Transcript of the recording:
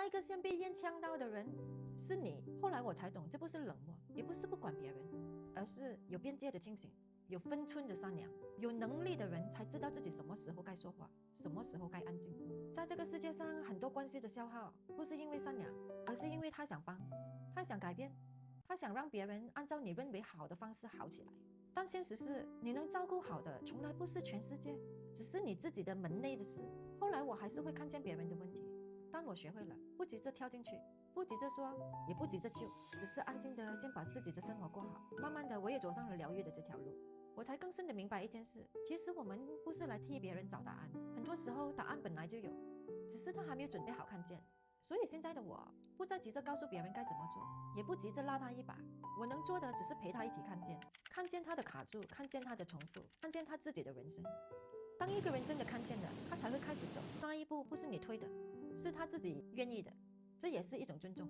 那一个先被烟呛到的人是你。后来我才懂，这不是冷漠，也不是不管别人，而是有边界的清醒，有分寸的善良。有能力的人才知道自己什么时候该说话，什么时候该安静。在这个世界上，很多关系的消耗不是因为善良，而是因为他想帮，他想改变，他想让别人按照你认为好的方式好起来。但现实是，你能照顾好的从来不是全世界，只是你自己的门内的事。后来我还是会看见别人的问题，但我学会了不急着跳进去，不急着说，也不急着救，只是安静的先把自己的生活过好。慢慢的，我也走上了疗愈的这条路。我才更深的明白一件事，其实我们不是来替别人找答案，很多时候答案本来就有，只是他还没有准备好看见。所以现在的我不再急着告诉别人该怎么做，也不急着拉他一把，我能做的只是陪他一起看见，看见他的卡住，看见他的重复，看见他自己的人生。当一个人真的看见了，他才会开始走，那一步不是你推的，是他自己愿意的，这也是一种尊重。